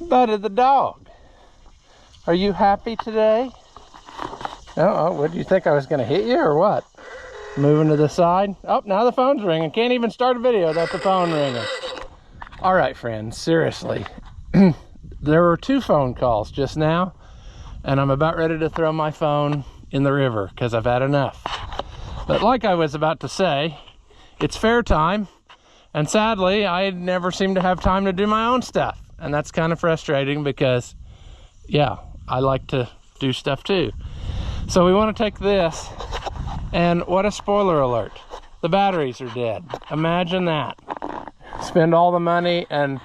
Buddy the dog, are you happy today? Oh, what, do you think I was going to hit you or what? Moving to the side. Oh, now the phone's ringing. Can't even start a video without the phone ringing. All right, friends, seriously. There were 2 phone calls just now, and I'm about ready to throw my phone in the river because I've had enough. But like I was about to say, it's fair time, and sadly, I never seem to have time to do my own stuff. And that's kind of frustrating because, yeah, I like to do stuff too. So we want to take this, and what a spoiler alert. The batteries are dead. Imagine that. Spend all the money and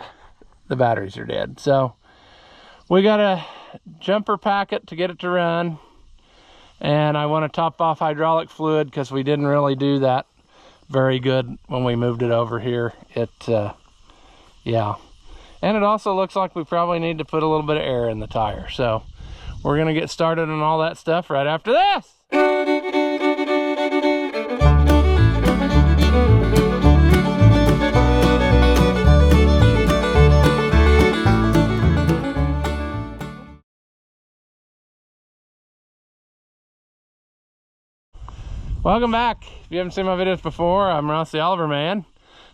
the batteries are dead. So we got a jumper packet to get it to run, and I want to top off hydraulic fluid because we didn't really do that very good when we moved it over here. Yeah. And it also looks like we probably need to put a little bit of air in the tire. So we're going to get started on all that stuff right after this. Welcome back. If you haven't seen my videos before, I'm Ross the Oliver Man.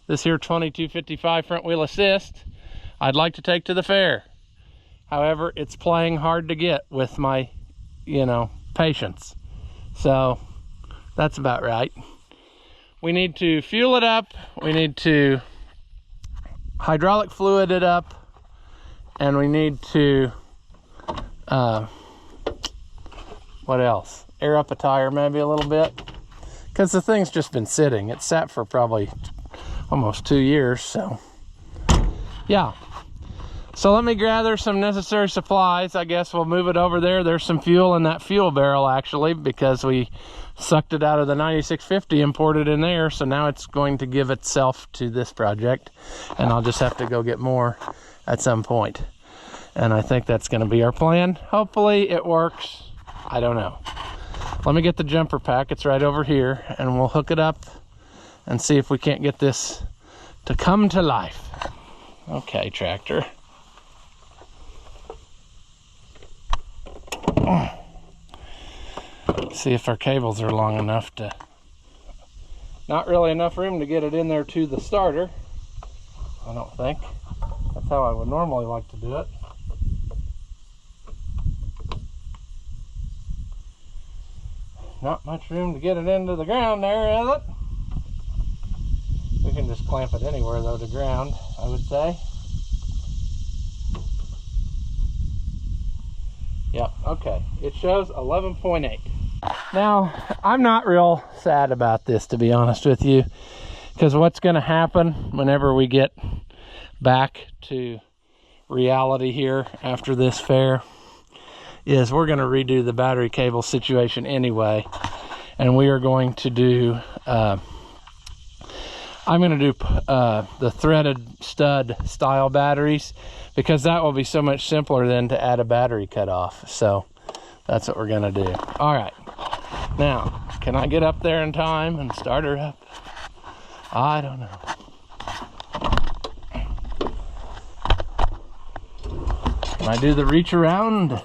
This here 2255 front wheel assist I'd like to take to the fair. However, it's playing hard to get with my, patience. So that's about right. We need to fuel it up. We need to hydraulic fluid it up. And we need to, what else? Air up a tire maybe a little bit. Because the thing's just been sitting. It's sat for probably almost 2 years, so yeah. So let me gather some necessary supplies. I guess we'll move it over there. There's some fuel in that fuel barrel actually, because we sucked it out of the 9650 and poured it in there. So now it's going to give itself to this project, and I'll just have to go get more at some point. And I think that's going to be our plan. Hopefully it works. I don't know. Let me get the jumper pack. It's right over here, and we'll hook it up and see if we can't get this to come to life. Okay, tractor. See if our cables are long enough to, not really enough room to get it in there to the starter, I don't think. That's how I would normally like to do it. Not much room to get it into the ground there, is it? We can just clamp it anywhere though to ground, I would say. Yep, okay. It shows 11.8. Now, I'm not real sad about this, to be honest with you, because what's going to happen whenever we get back to reality here after this fair is we're going to redo the battery cable situation anyway, and we are going to do I'm going to do the threaded stud style batteries, because that will be so much simpler than to add a battery cutoff. So that's what we're going to do. All right, now can I get up there in time and start her up? I don't know. Can I do the reach around?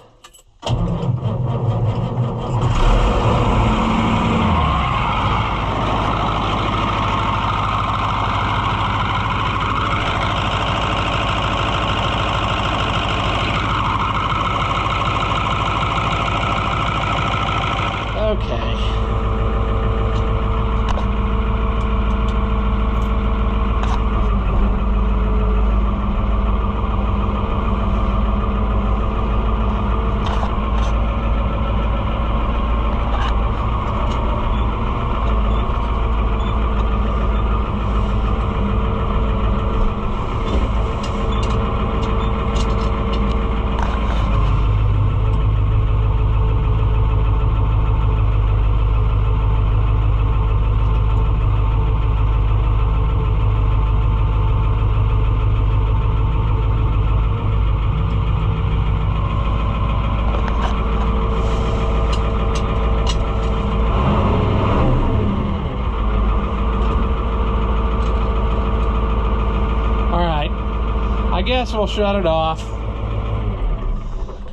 I guess we'll shut it off.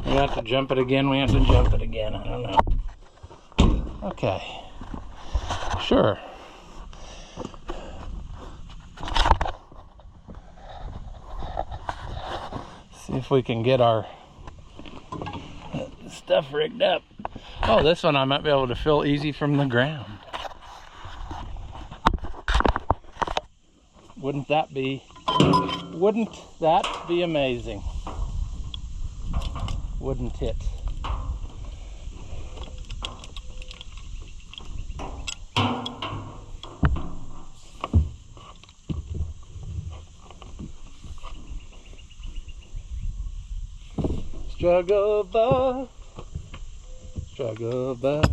We have to jump it again. We have to jump it again. I don't know. Okay. Sure. See if we can get our stuff rigged up. Oh, this one I might be able to fill easy from the ground. Wouldn't that be amazing? Wouldn't it? Struggle bus, struggle bus.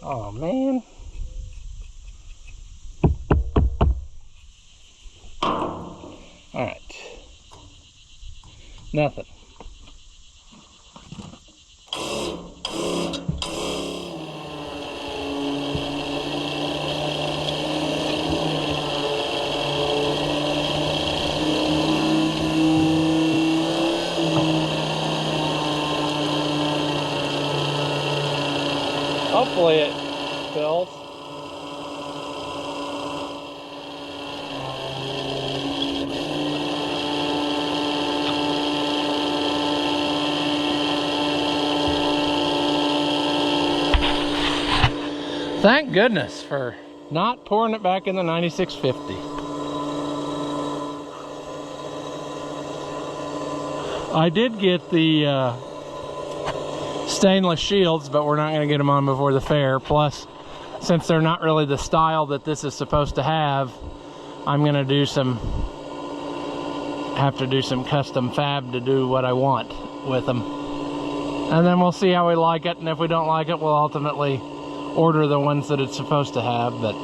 Oh man. All right. Nothing. Hopefully it fills. Thank goodness for not pouring it back in the 9650. I did get the stainless shields, but we're not going to get them on before the fair. Plus, since they're not really the style that this is supposed to have, I'm going to have to do some custom fab to do what I want with them. And then we'll see how we like it, and if we don't like it, we'll ultimately order the ones that it's supposed to have, but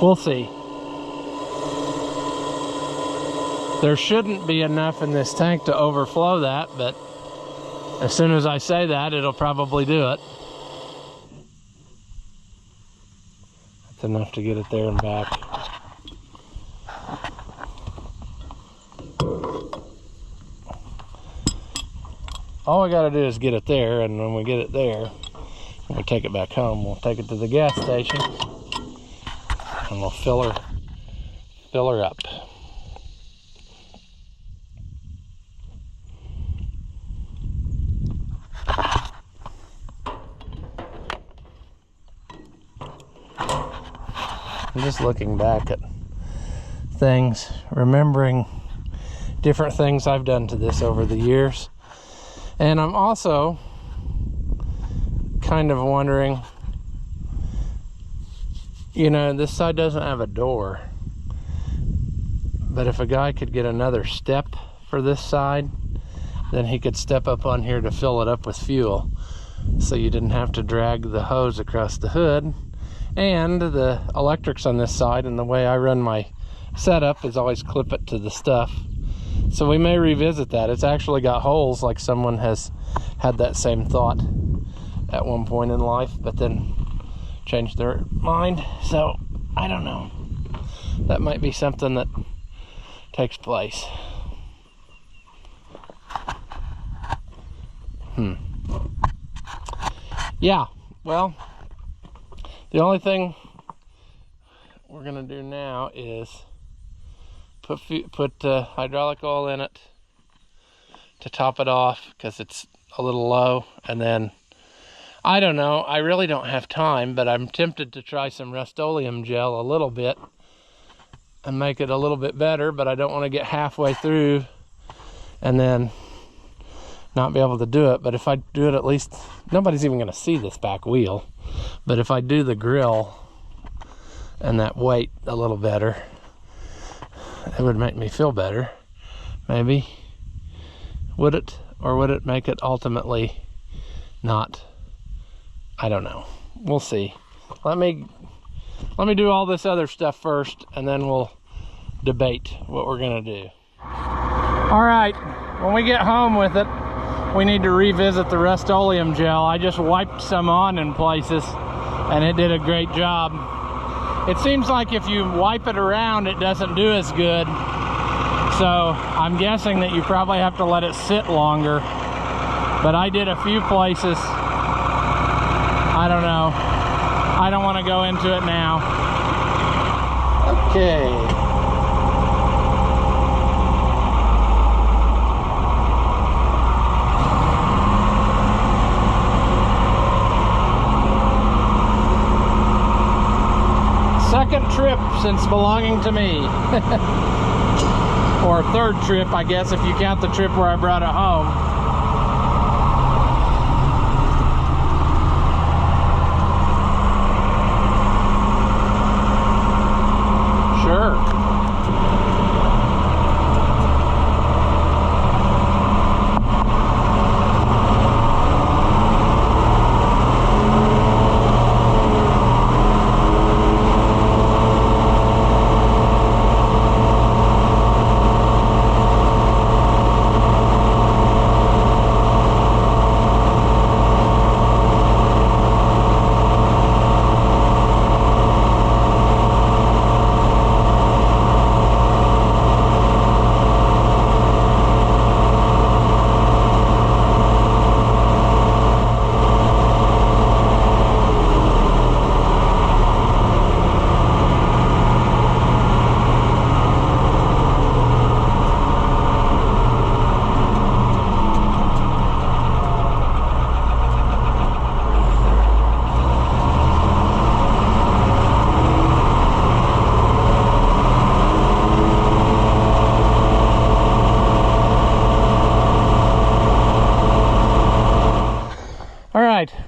we'll see. There shouldn't be enough in this tank to overflow that, but as soon as I say that, it'll probably do it. That's enough to get it there and back. All we gotta do is get it there, and when we get it there, when we take it back home, we'll take it to the gas station and we'll fill her up. I'm just looking back at things, remembering different things I've done to this over the years. And I'm also kind of wondering, you know, this side doesn't have a door, but if a guy could get another step for this side, then he could step up on here to fill it up with fuel, so you didn't have to drag the hose across the hood. And the electrics on this side, and the way I run my setup is always clip it to the stuff. So we may revisit that. It's actually got holes, like someone has had that same thought at one point in life, but then changed their mind. So I don't know. That might be something that takes place. Yeah, well, the only thing we're gonna do now is put hydraulic oil in it to top it off, because it's a little low. And then, I don't know, I really don't have time, but I'm tempted to try some Rust-Oleum gel a little bit and make it a little bit better, but I don't want to get halfway through and then not be able to do it. But if I do it, at least nobody's even going to see this back wheel. But if I do the grill and that weight a little better, it would make me feel better. Maybe. Would it? Or would it make it ultimately not? I don't know. We'll see. Let me Let me do all this other stuff first, and then we'll debate what we're gonna do. All right, when we get home with it, we need to revisit the Rust-Oleum gel. I just wiped some on in places, and it did a great job. It seems like if you wipe it around, it doesn't do as good. So I'm guessing that you probably have to let it sit longer. But I did a few places. I don't know. I don't want to go into it now. Okay. Second trip since belonging to me. Or third trip, I guess, if you count the trip where I brought it home. Sure.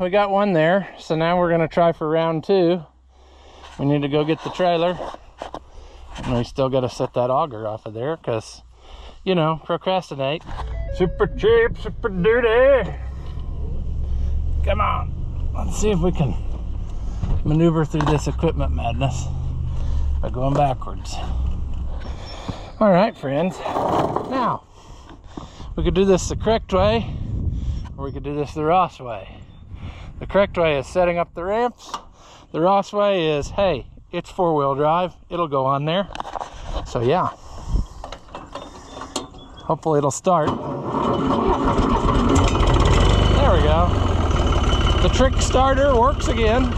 We got one there, so now we're gonna try for round two. We need to go get the trailer, and we still gotta set that auger off of there because, you know, procrastinate. Super cheap, super duty. Come on, let's see if we can maneuver through this equipment madness by going backwards. All right, friends. Now, we could do this the correct way, or we could do this the Ross way. The correct way is setting up the ramps. The Ross way is, hey, it's four-wheel drive. It'll go on there. So yeah. Hopefully it'll start. There we go. The trick starter works again.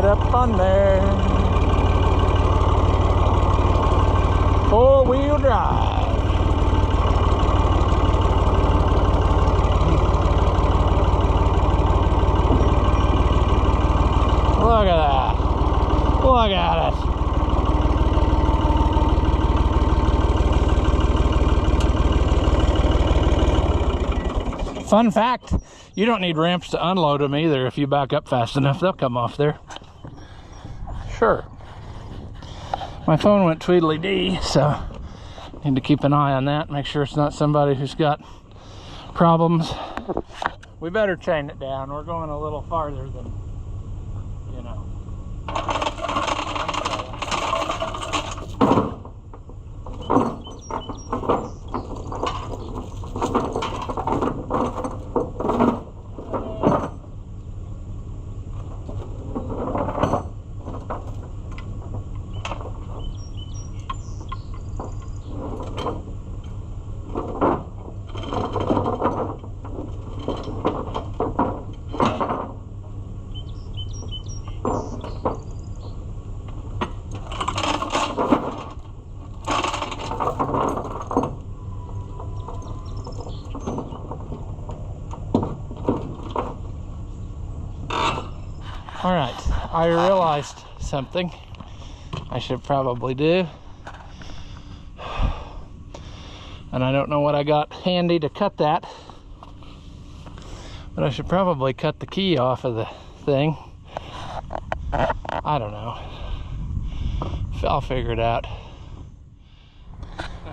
Up on there. Four-wheel drive. Look at that. Look at it. Fun fact, you don't need ramps to unload them either. If you back up fast enough, they'll come off there. Sure. My phone went Tweedledee, so need to keep an eye on that. Make sure it's not somebody who's got problems. We better chain it down. We're going a little farther than, you know. All right, I realized something I should probably do. And I don't know what I got handy to cut that, but I should probably cut the key off of the thing. I don't know. I'll figure it out.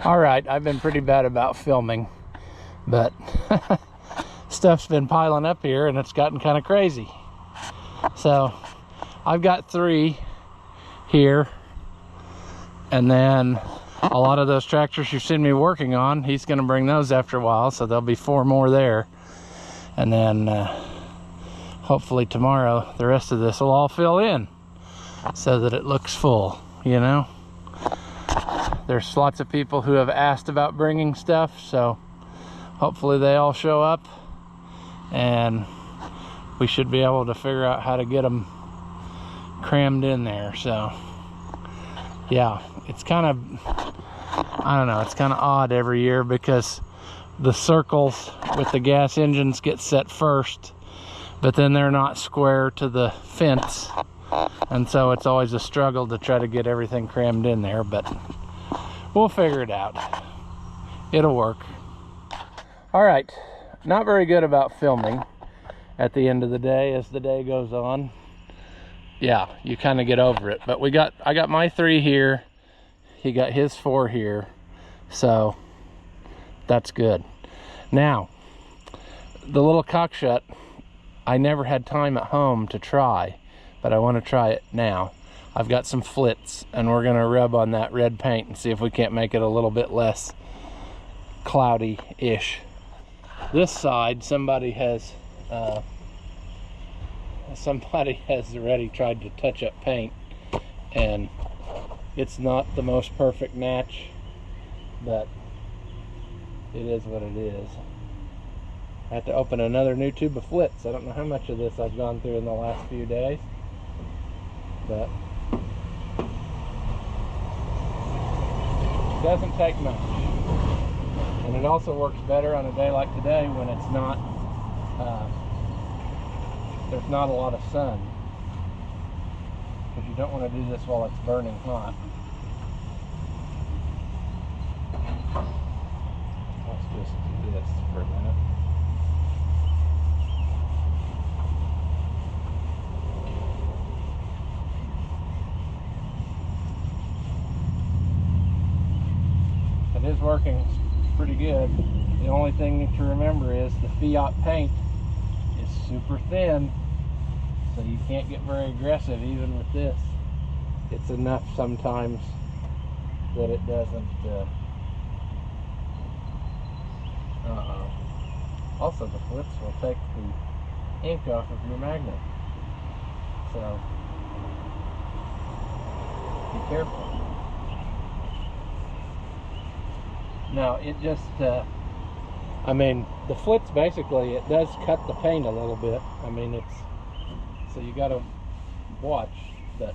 All right, I've been pretty bad about filming, but stuff's been piling up here and it's gotten kind of crazy. So I've got 3 here, and then a lot of those tractors you've seen me working on, he's going to bring those after a while, so there'll be 4 more there. And then hopefully tomorrow the rest of this will all fill in so that it looks full, you know. There's lots of people who have asked about bringing stuff, so hopefully they all show up and we should be able to figure out how to get them crammed in there. So yeah, it's kind of, I don't know, it's kind of odd every year because the circles with the gas engines get set first, but then they're not square to the fence, and so it's always a struggle to try to get everything crammed in there, but we'll figure it out. It'll work. All right, not very good about filming at the end of the day as the day goes on. Yeah, you kind of get over it, but I got my 3 here, he got his 4 here, so that's good. Now, the little cockshut, I never had time at home to try, but I want to try it now. I've got some flits, and we're gonna rub on that red paint and see if we can't make it a little bit less cloudy-ish. This side, somebody has already tried to touch up paint, and it's not the most perfect match, but it is what it is. I have to open another new tube of flits. I don't know how much of this I've gone through in the last few days, but it doesn't take much. And it also works better on a day like today when it's not there's not a lot of sun, because you don't want to do this while it's burning hot. Let's just do this for a minute. It is working pretty good. The only thing to remember is the Fiat paint is super thin, so you can't get very aggressive even with this. It's enough sometimes that it doesn't also the flits will take the ink off of your magnet, so be careful. Now it just I mean, the flits basically, it does cut the paint a little bit. I mean, it's, so you gotta watch, but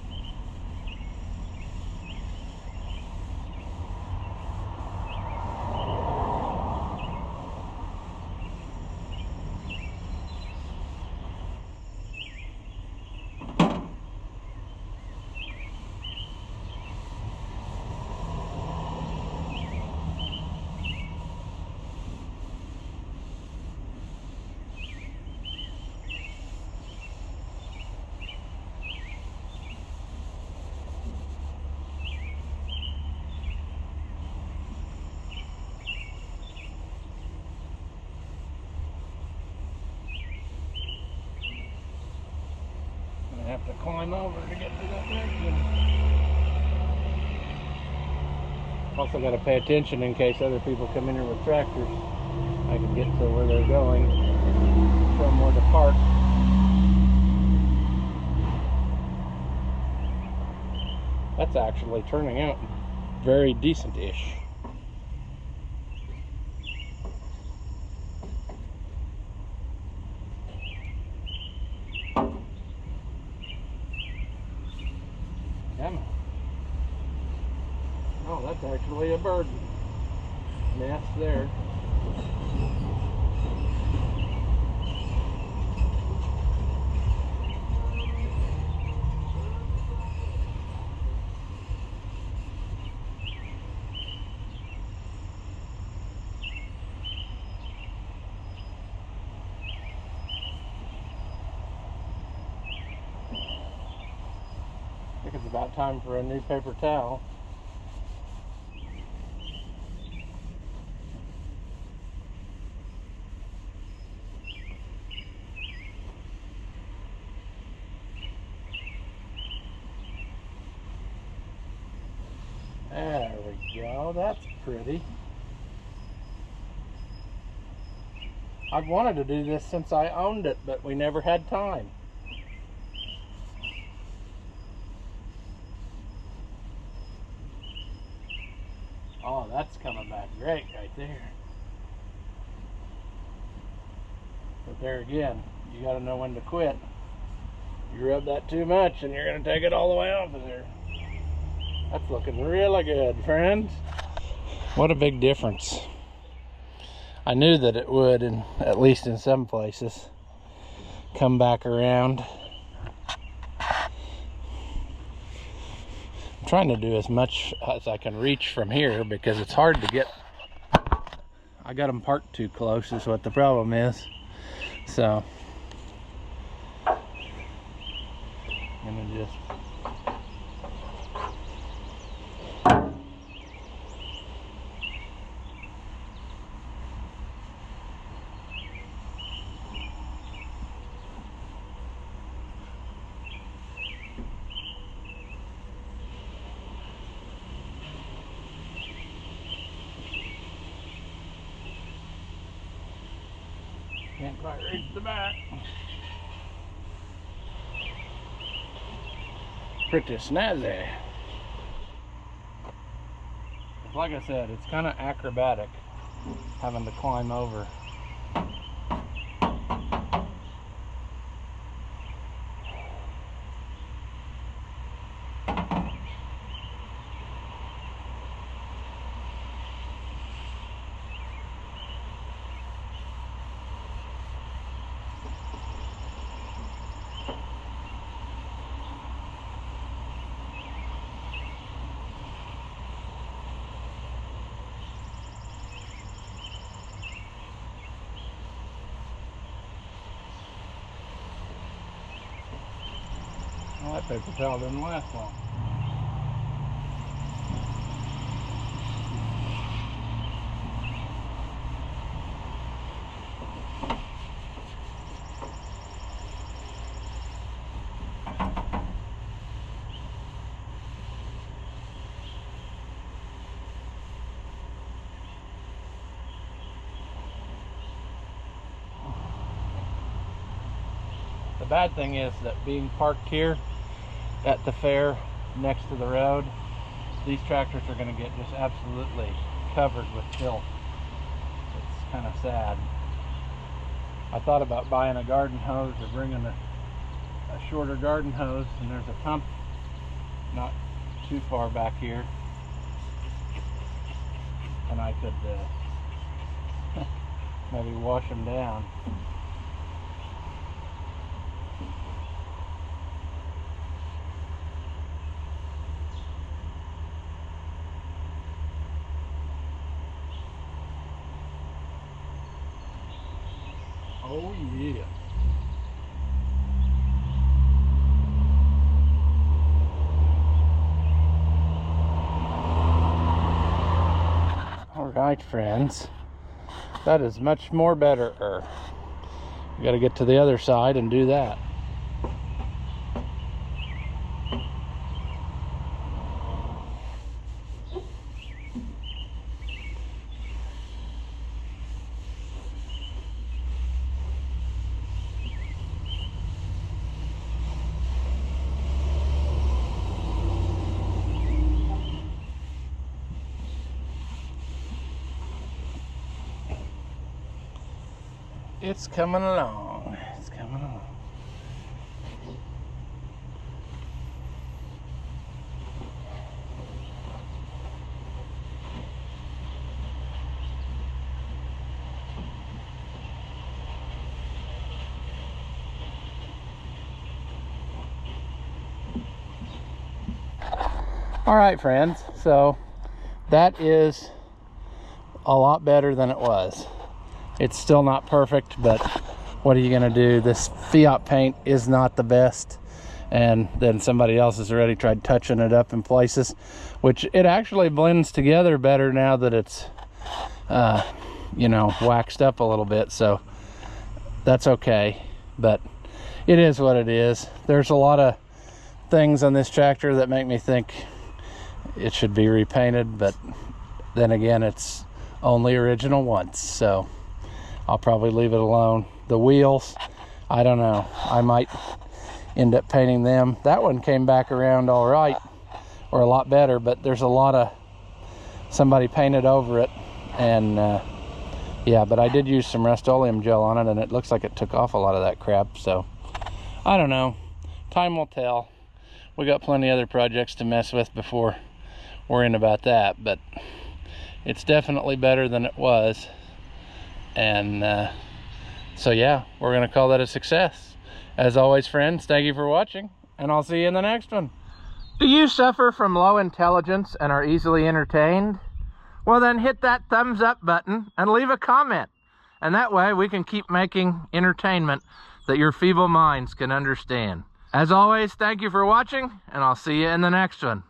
have to climb over to get to that direction. Also got to pay attention in case other people come in here with tractors. I can get to where they're going, show them where to park. That's actually turning out very decent-ish. Oh, that's actually a bird nest there. think it's about time for a new paper towel. There we go, that's pretty. I've wanted to do this since I owned it, but we never had time. Oh, that's coming back great right there. But there again, you gotta know when to quit. You rub that too much and you're gonna take it all the way off of there. That's looking really good, friends. What a big difference. I knew that it would, at least in some places, come back around. I'm trying to do as much as I can reach from here because it's hard to get. I got them parked too close is what the problem is. So I'm gonna just can't quite reach the back. Pretty snazzy. Like I said, it's kind of acrobatic having to climb over. Well, that paper towel didn't last long. The bad thing is that being parked here at the fair next to the road, these tractors are going to get just absolutely covered with filth. It's kind of sad. I thought about buying a garden hose or bringing a shorter garden hose, and there's a pump not too far back here, and I could maybe wash them down. Oh yeah. All right, friends. That is much more better. You got to get to the other side and do that. It's coming along. It's coming along. All right, friends. So that is a lot better than it was. It's still not perfect, but what are you gonna do? This Fiat paint is not the best, and then somebody else has already tried touching it up in places, which it actually blends together better now that it's you know, waxed up a little bit, so that's okay. But it is what it is. There's a lot of things on this tractor that make me think it should be repainted, but then again, it's only original once, so I'll probably leave it alone. The wheels, I don't know, I might end up painting them. That one came back around all right, or a lot better, but there's a lot of somebody painted over it. And yeah, but I did use some Rust-Oleum gel on it, and it looks like it took off a lot of that crap. So I don't know, time will tell. We got plenty of other projects to mess with before worrying about that, but it's definitely better than it was. And so yeah, we're gonna call that a success. As always, friends, thank you for watching, and I'll see you in the next one. Do you suffer from low intelligence and are easily entertained? Well, then hit that thumbs up button and leave a comment, and that way we can keep making entertainment that your feeble minds can understand. As always, thank you for watching, and I'll see you in the next one.